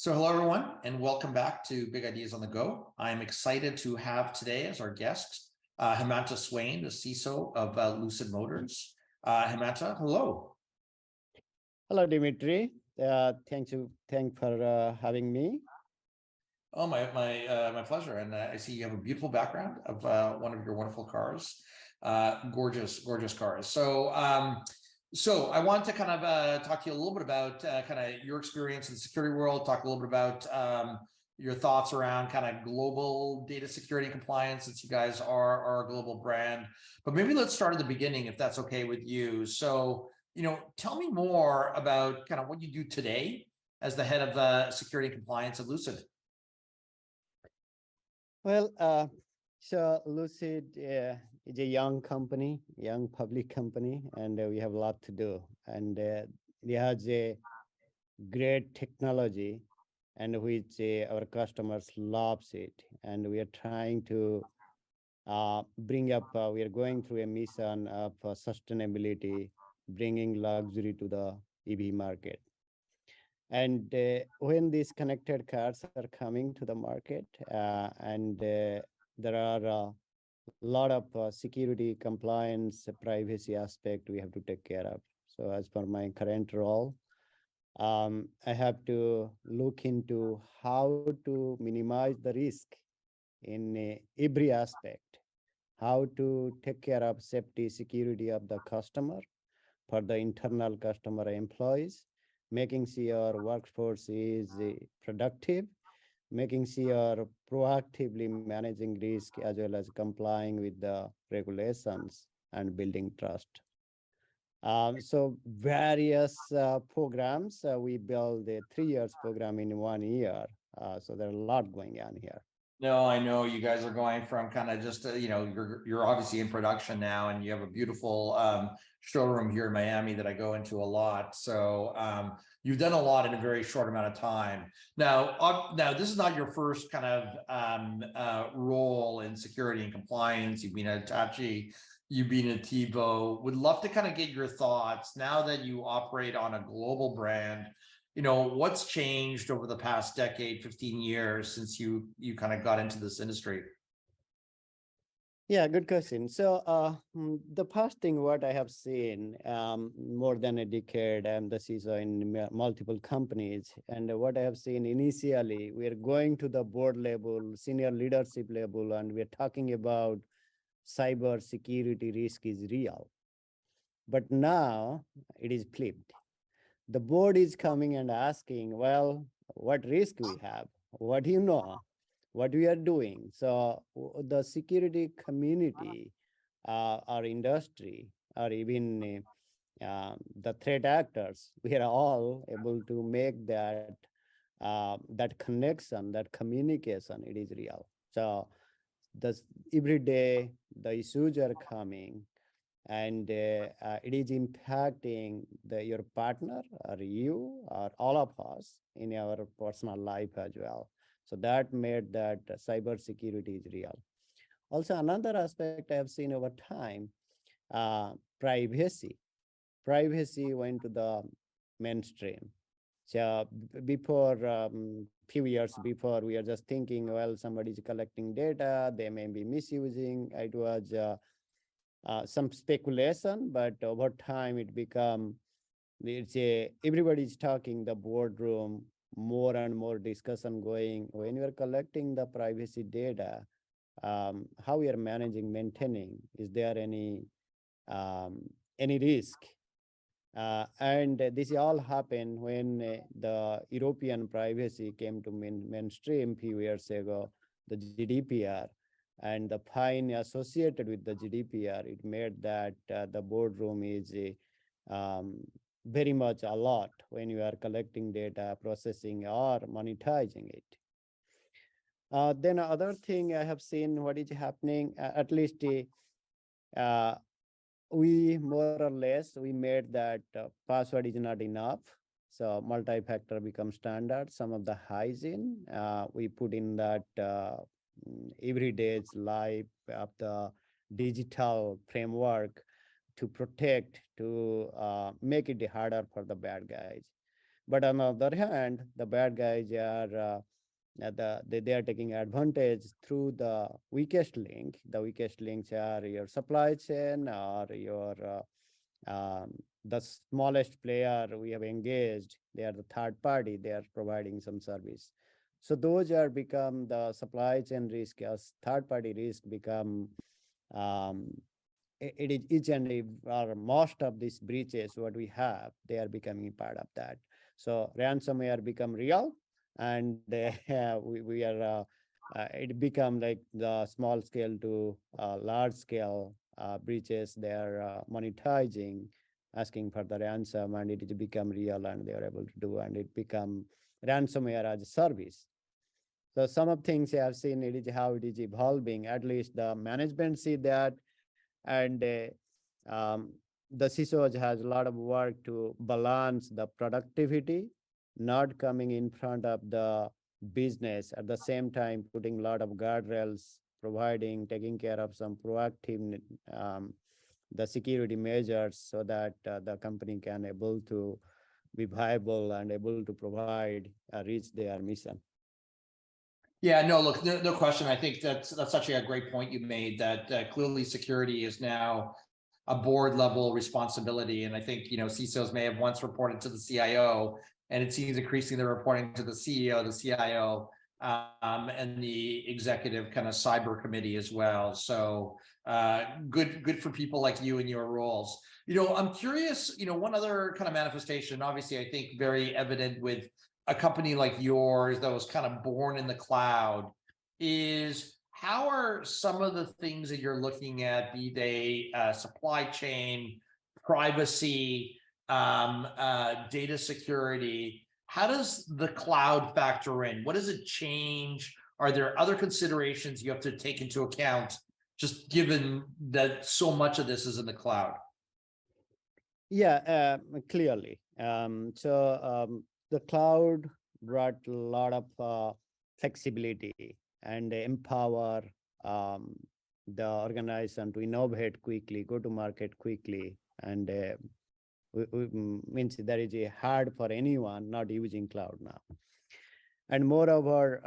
So hello, everyone, and welcome back to Big Ideas on the Go. I'm excited to have today as our guest, Hemanta Swain, the CISO of Lucid Motors. Hemanta, hello. Hello, Dimitri. Thank for having me. Oh, my pleasure. And I see you have a beautiful background of one of your wonderful cars, gorgeous cars. So I want to kind of talk to you a little bit about kind of your experience in the security world, talk a little bit about your thoughts around kind of global data security and compliance, since you guys are a global brand. But maybe let's start at the beginning, if that's okay with you. So, tell me more about kind of what you do today as the head of security and compliance at Lucid. Well, so Lucid is a young company, young public company, and we have a lot to do. And it has a great technology, and which our customers loves it. And we are trying to bring up. We are going through a mission of sustainability, bringing luxury to the EV market. And when these connected cars are coming to the market, and there are a lot of security, compliance, privacy aspect we have to take care of. So as per my current role, I have to look into how to minimize the risk in every aspect, how to take care of safety, security of the customer, for the internal customer employees, making sure workforce is productive, making sure proactively managing risk as well as complying with the regulations and building trust. So various programs, we build a 3 years program in 1 year. So there's a lot going on here. No, I know you guys are going from kind of just, you're obviously in production now, and you have a beautiful showroom here in Miami that I go into a lot. So you've done a lot in a very short amount of time. Now, this is not your first kind of role in security and compliance. You've been at Hitachi, you've been at TiVo. Would love to kind of get your thoughts now that you operate on a global brand. What's changed over the past decade, 15 years since you kind of got into this industry? Yeah, good question. So the past thing what I have seen, more than a decade, I'm the CISO in multiple companies. And what I have seen initially, we're going to the board level, senior leadership level, and we're talking about cyber security risk is real. But now it is flipped. The board is coming and asking, well, what risk we have? What do you know? What we are doing? So the security community, our industry, or even the threat actors, we are all able to make that that connection, that communication, it is real. So every day the issues are coming, and it is impacting your partner or you or all of us in our personal life as well. So that made that cybersecurity is real. Also, another aspect I have seen over time, privacy. Privacy went to the mainstream. So before, few years before, we are just thinking, well, somebody's collecting data, they may be misusing. It was some speculation, but over time it become, everybody's talking, the boardroom, more and more discussion going. When you are collecting the privacy data, how we are managing, maintaining, is there any risk? And this all happened when the European privacy came to mainstream a few years ago, the GDPR. And the fine associated with the GDPR, it made that the boardroom is very much a lot when you are collecting data, processing, or monetizing it. Then other thing I have seen what is happening, at least we more or less, we made that password is not enough. So multi-factor becomes standard. Some of the hygiene, we put in that every day's life of the digital framework to protect, to make it harder for the bad guys. But on the other hand, the bad guys are they are taking advantage through the weakest link. The weakest links are your supply chain or your the smallest player we have engaged. They are the third party. They are providing some service. So those are become the supply chain risk as third party risk become um, it is each and or most of these breaches what we have, they are becoming part of that. So ransomware become real, and we are it become like the small scale to large scale breaches. They are monetizing, asking for the ransom, and it is become real, and they are able to do, and it become ransomware as a service. So some of things I have seen, it is how it is evolving. At least the management see that, and the CISOs has a lot of work to balance the productivity, not coming in front of the business, at the same time putting a lot of guardrails, providing, taking care of some proactive the security measures so that the company can able to be viable and able to provide reach their mission. Yeah, no, look, no question. I think that's actually a great point you made, that clearly security is now a board level responsibility. And I think, CISOs may have once reported to the CIO, and it seems increasingly they're reporting to the CEO, the CIO, and the executive kind of cyber committee as well. So good for people like you in your roles. I'm curious, one other kind of manifestation, obviously, I think very evident with a company like yours that was kind of born in the cloud, is how are some of the things that you're looking at, be they supply chain, privacy, data security, how does the cloud factor in? What does it change? Are there other considerations you have to take into account, just given that so much of this is in the cloud? Yeah, clearly. The cloud brought a lot of flexibility and empower um, the organization to innovate quickly, go to market quickly, and means that is hard for anyone not using cloud now. And moreover,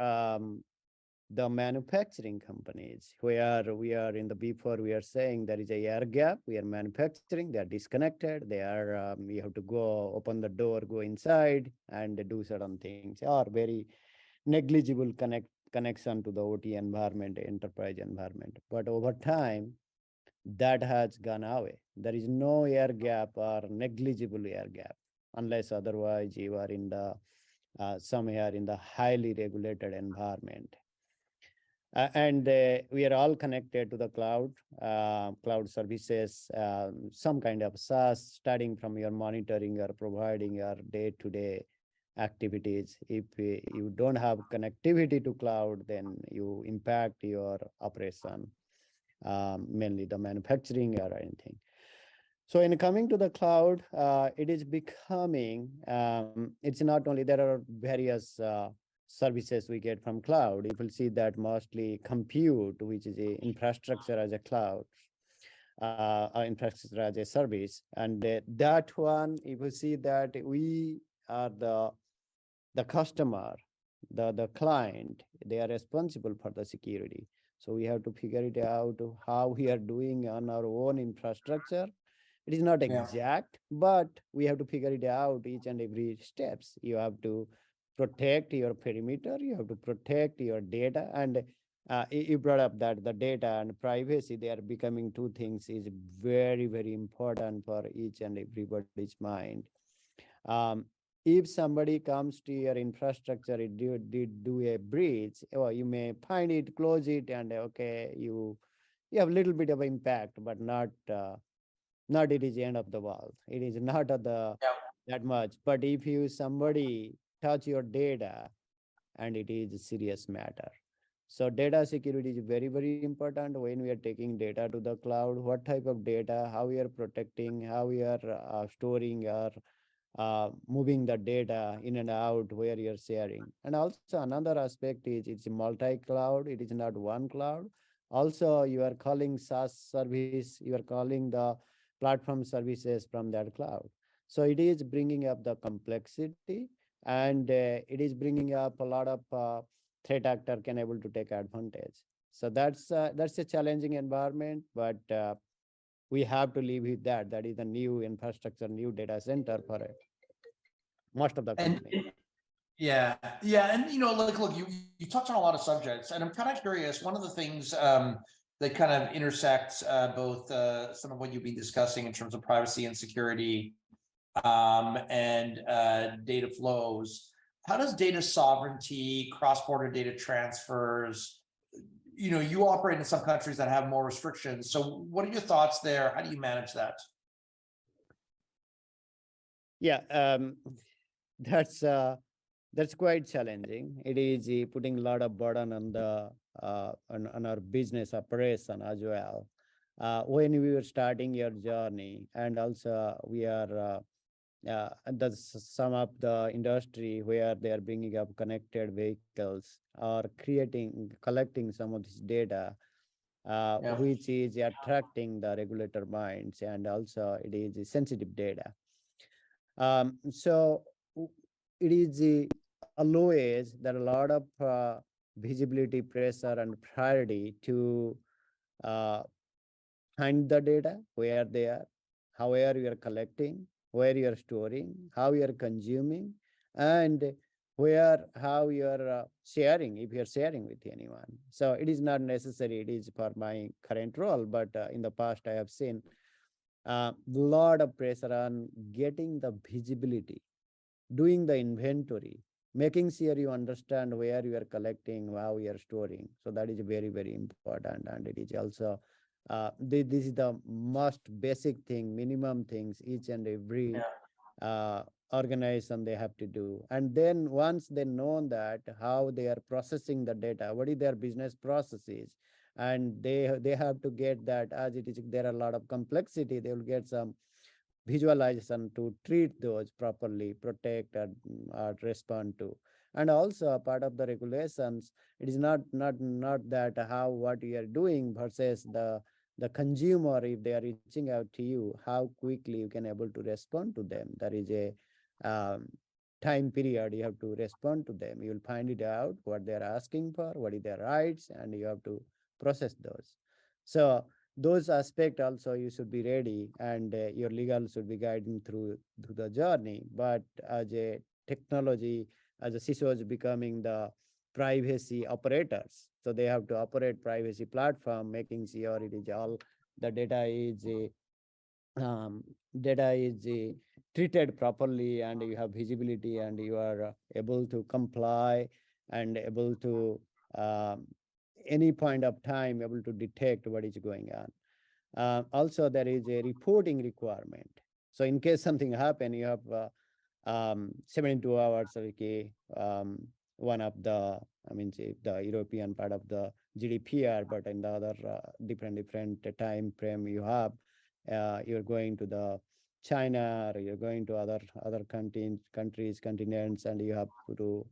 the manufacturing companies where we are in the before we are saying there is a air gap, we are manufacturing, they are disconnected, they are you have to go open the door, go inside and do certain things, or very negligible connection to the OT environment, enterprise environment. But over time that has gone away. There is no air gap or negligible air gap, unless otherwise you are in the somewhere in the highly regulated environment. And we are all connected to the cloud services, some kind of SaaS, starting from your monitoring or providing your day-to-day activities. If you don't have connectivity to cloud, then you impact your operation, mainly the manufacturing or anything. So in coming to the cloud, it is becoming, it's not only, there are various services we get from cloud. You will see that mostly compute, which is a infrastructure as a cloud, infrastructure as a service. And that one, you will see that we are the customer, the client, they are responsible for the security. So we have to figure it out how we are doing on our own infrastructure. It is not Yeah. exact, but we have to figure it out each and every steps. You have to protect your perimeter, you have to protect your data, and you brought up that the data and privacy, they are becoming two things is very, very important for each and everybody's mind. If somebody comes to your infrastructure, it did do a breach, or you may find it, close it, and okay, you have a little bit of impact, but not it is the end of the world. It is not that much. But if you somebody touch your data, and it is a serious matter. So data security is very, very important when we are taking data to the cloud. What type of data, how we are protecting, how we are storing or moving the data in and out, where you're sharing. And also another aspect is it's multi-cloud. It is not one cloud. Also, you are calling SaaS service, you are calling the platform services from that cloud. So it is bringing up the complexity, and it is bringing up a lot of threat actor can able to take advantage. So that's a challenging environment, but we have to live with that. That is a new infrastructure, new data center for most of the And company. yeah, yeah, and like, look, you touch on a lot of subjects, and I'm kind of curious. One of the things that kind of intersects both some of what you've been discussing in terms of privacy and security, and data flows. How does data sovereignty, cross-border data transfers? You operate in some countries that have more restrictions. So, what are your thoughts there? How do you manage that? Yeah, that's quite challenging. It is putting a lot of burden on the on our business operation as well. When we were starting your journey, and also we are and that's some of the industry where they are bringing up connected vehicles or collecting some of this data, Yeah. which is attracting the regulator minds, and also it is sensitive data. So it is always there are a lot of visibility pressure and priority to uh, find the data where they are, how where you are collecting, where you are storing, how you are consuming, and where how you are sharing, if you are sharing with anyone. So it is not necessary. It is for my current role, but in the past I have seen a lot of pressure on getting the visibility, doing the inventory, making sure you understand where you are collecting, how you are storing. So that is very, very important. And it is also, this is the most basic thing, minimum things each and every Yeah. organization they have to do. And then once they know that how they are processing the data, what is their business processes, and they have to get that, as it is there are a lot of complexity, they will get some visualization to treat those properly, protect and respond to. And also a part of the regulations, it is not that how what you are doing versus the consumer, if they are reaching out to you, how quickly you can able to respond to them. There is a time period you have to respond to them. You will find it out what they are asking for, what is their rights, and you have to process those. So those aspects also you should be ready, and your legal should be guiding through the journey. But as a technology, as a CISO is becoming the privacy operators, so they have to operate privacy platform, making sure it is all the um, data is treated properly, and you have visibility, and you are able to comply, and able to um, any point of time able to detect what is going on. Also, there is a reporting requirement. So in case something happen, you have 72 hours. Okay, one of the, I mean, say the European part of the GDPR, but in the other different time frame you have, you're going to the China, or you're going to other countries, continents, and you have to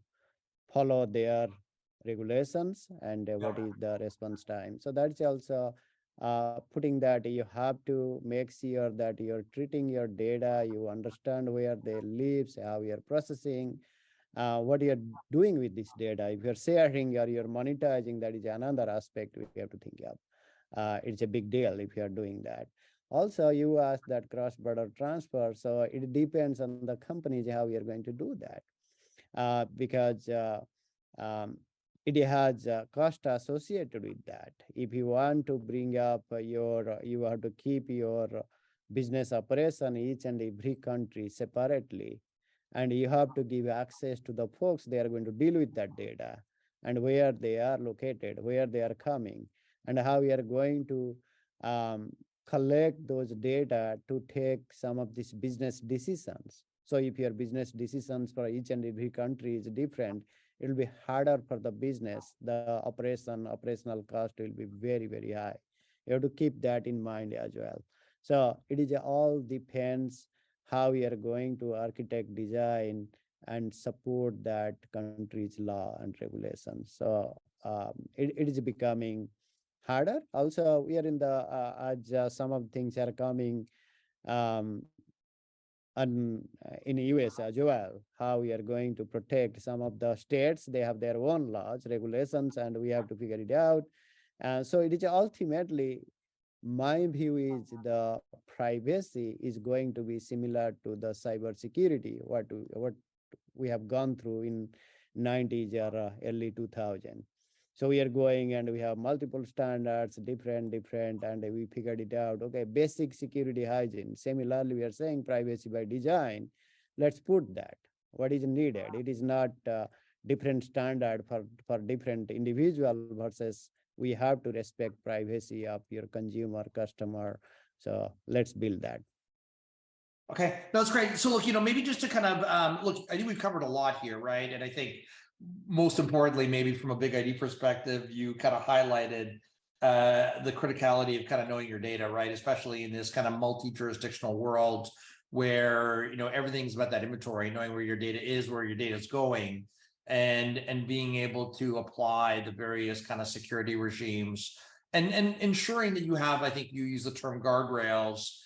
follow their regulations, and what is the response time. So that's also putting that you have to make sure that you're treating your data, you understand where they lives, how you're processing, what you're doing with this data. If you're sharing or you're monetizing, that is another aspect we have to think of. It's a big deal if you're doing that. Also, you asked that cross-border transfer, so it depends on the companies how you're going to do that, because um, it has a cost associated with that. If you want to bring up you have to keep your business operation each and every country separately, and you have to give access to the folks they are going to deal with that data, and where they are located, where they are coming, and how we are going to um, collect those data to take some of these business decisions. So if your business decisions for each and every country is different, it will be harder for the business. The operational cost will be very, very high. You have to keep that in mind as well. So it is all depends how we are going to architect, design, and support that country's law and regulations. So it is becoming harder. Also, we are in the as some of things are coming, um, in US as well, how we are going to protect some of the states. They have their own laws, regulations, and we have to figure it out. So it is ultimately, my view is the privacy is going to be similar to the cybersecurity, what we have gone through in 90s or early 2000. So we are going and we have multiple standards, different, and we figured it out. Okay, basic security hygiene. Similarly, we are saying privacy by design. Let's put that. What is needed? It is not different standard for different individual versus we have to respect privacy of your consumer, customer. So let's build that. Okay, that's great. So look, maybe just to kind of look, I think we've covered a lot here, right? And I think most importantly, maybe from a BigID perspective, you kind of highlighted the criticality of kind of knowing your data, right? Especially in this kind of multi-jurisdictional world where everything's about that inventory, knowing where your data is, where your data is going, and being able to apply the various kind of security regimes and ensuring that you have, I think you use the term guardrails.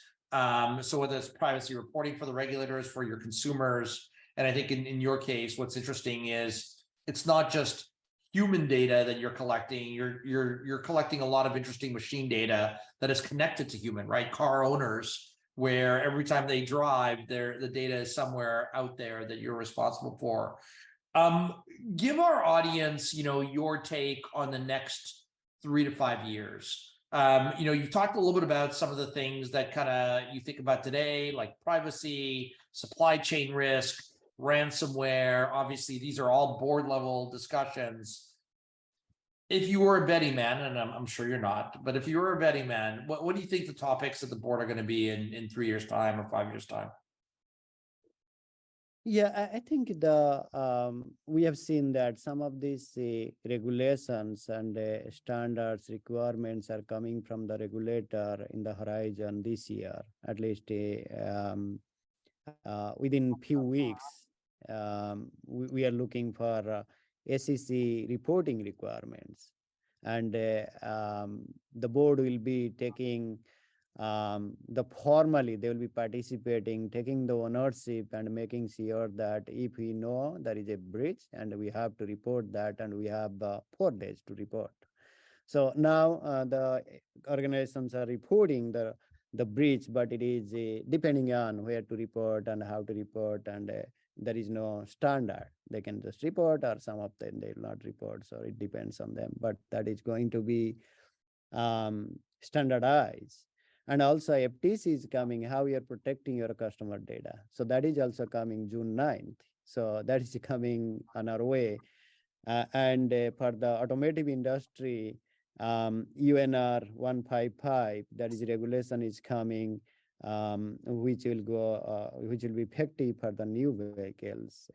So whether it's privacy reporting for the regulators, for your consumers, and I think in your case, what's interesting is it's not just human data that you're collecting. You're collecting a lot of interesting machine data that is connected to human, right? Car owners, where every time they drive, the data is somewhere out there that you're responsible for. Give our audience, your take on the next 3 to 5 years. You've talked a little bit about some of the things that kind of you think about today, like privacy, supply chain risk, ransomware. Obviously, these are all board level discussions. If you were a betting man, and I'm sure you're not, but if you were a betting man, what do you think the topics of the board are going to be in 3 years' time or 5 years' time? Yeah, I think we have seen that some of these regulations and standards requirements are coming from the regulator in the horizon this year, at least within few weeks. We are looking for SEC reporting requirements, and the board will be taking formally they will be participating, taking the ownership and making sure that if we know there is a breach and we have to report that, and we have 4 days to report. So now the organizations are reporting the breach, but it is depending on where to report and how to report, and there is no standard. They can just report, or some of them they will not report. So it depends on them, but that is going to be standardized. And also FTC is coming, how you're protecting your customer data. So that is also coming June 9th. So that is coming on our way. And for the automotive industry, UNR 155, that is regulation is coming, which will be effective for the new vehicles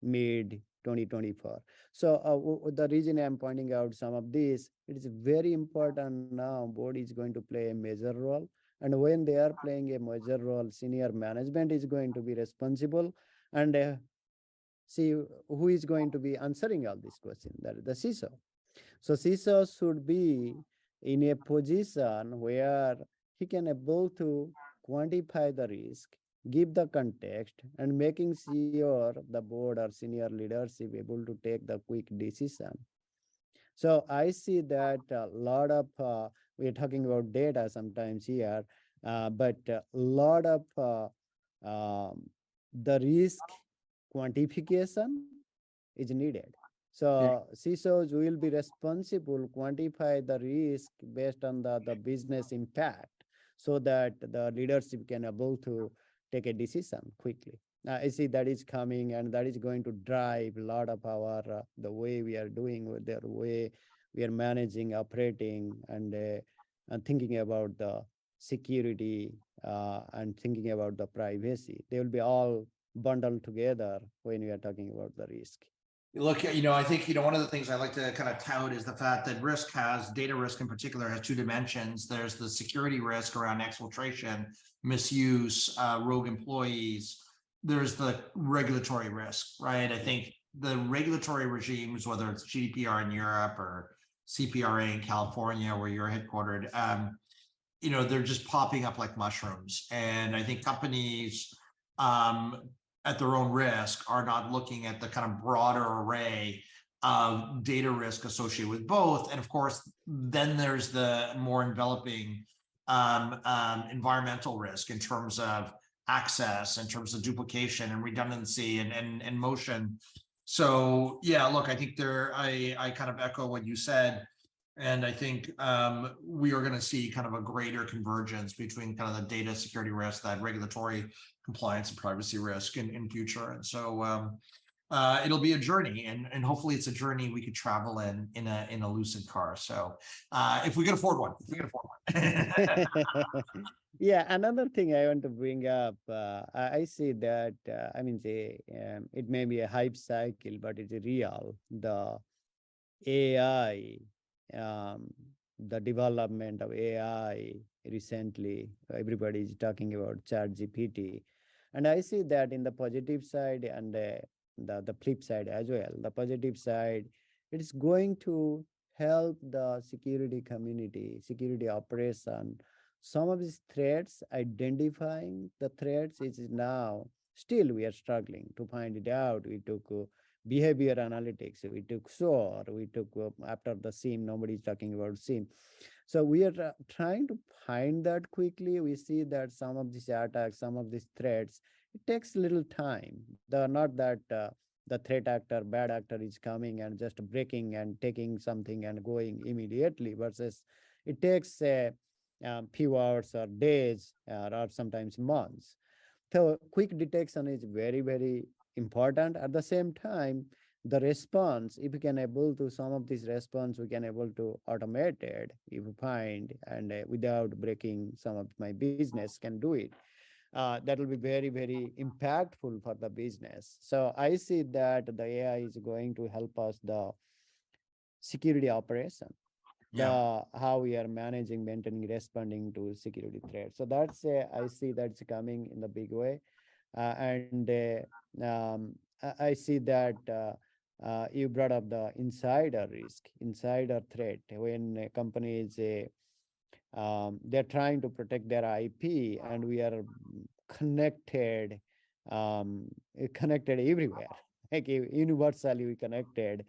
mid 2024. So the reason I'm pointing out some of this, it is very important now. Board is going to play a major role, and when they are playing a major role, senior management is going to be responsible, and see who is going to be answering all these questions. That is the CISO. So CISO should be in a position where he can able to quantify the risk, give the context, and making sure the board or senior leadership able to take the quick decision. So I see that a lot of we're talking about data sometimes here, but a lot of the risk quantification is needed. So CISOs will be responsible quantify the risk based on the business impact, so that the leadership can able to take a decision quickly. I see that is coming, and that is going to drive a lot of our the way we are doing, with the way we are managing, operating, and thinking about the security and thinking about the privacy. They will be all bundled together when we are talking about the risk. Look, I think, one of the things I like to kind of tout is the fact that data risk in particular has 2 dimensions. There's the security risk around exfiltration, misuse, rogue employees. There's the regulatory risk, right? I think the regulatory regimes, whether it's GDPR in Europe or CPRA in California, where you're headquartered, they're just popping up like mushrooms. And I think companies at their own risk are not looking at the kind of broader array of data risk associated with both. And of course, then there's the more enveloping environmental risk in terms of access, in terms of duplication and redundancy and motion. So yeah, look, I think I kind of echo what you said. And I think we are going to see kind of a greater convergence between kind of the data security risk, that regulatory compliance and privacy risk in future. And so it'll be a journey, and hopefully it's a journey we could travel in a Lucid car. So if we can afford one, Yeah, another thing I want to bring up, I see that, I mean, it may be a hype cycle, but it's real. The AI, the development of AI recently, everybody is talking about ChatGPT. And I see that in the positive side and the flip side as well. The positive side, it is going to help the security community, security operation. Some of these threats, identifying the threats is now, still we are struggling to find it out. We took behavior analytics, we took SOAR, we took after the SIEM, nobody's talking about SIEM. So we are trying to find that quickly. We see that some of these attacks, some of these threats, it takes a little time. Not that the threat actor, bad actor is coming and just breaking and taking something and going immediately, versus it takes a few hours or days or sometimes months. So quick detection is very, very important. At the same time, the response, if we can able to, some of this response we can able to automate it, if we find, and without breaking some of my business can do it. That will be very, very impactful for the business. So I see that the AI is going to help us the security operation, how we are managing, maintaining, responding to security threats. So that's I see that's coming in the big way, and I see that you brought up the insider risk, insider threat. When a company is they're trying to protect their IP, and we are connected, connected everywhere, like universally we connected,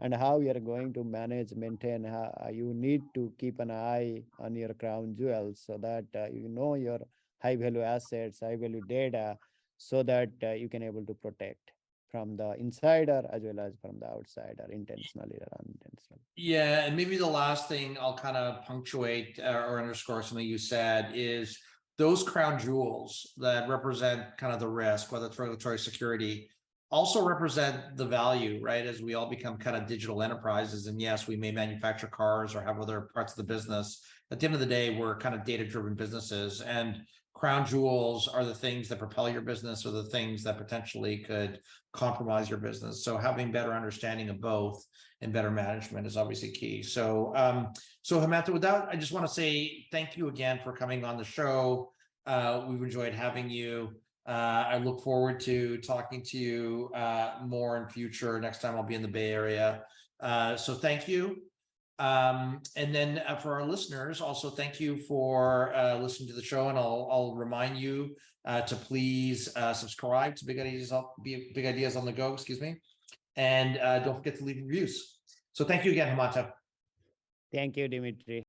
and how we are going to manage, maintain. You need to keep an eye on your crown jewels so that you know your high value assets, high value data, so that you can able to protect from the insider as well as from the outsider, intentionally or unintentionally. Yeah, and maybe the last thing I'll kind of punctuate or underscore something you said is those crown jewels that represent kind of the risk, whether it's regulatory security, also represent the value, right? As we all become kind of digital enterprises, and yes, we may manufacture cars or have other parts of the business. At the end of the day, we're kind of data-driven businesses, and crown jewels are the things that propel your business or the things that potentially could compromise your business. So having better understanding of both and better management is obviously key. So, so Hemanta, with that, I just want to say thank you again for coming on the show. We've enjoyed having you. I look forward to talking to you more in future. Next time I'll be in the Bay Area. So thank you. And then for our listeners, also thank you for listening to the show. And I'll remind you to please subscribe to Big Ideas on the Go, excuse me. And don't forget to leave reviews. So thank you again, Hemanta. Thank you, Dimitri.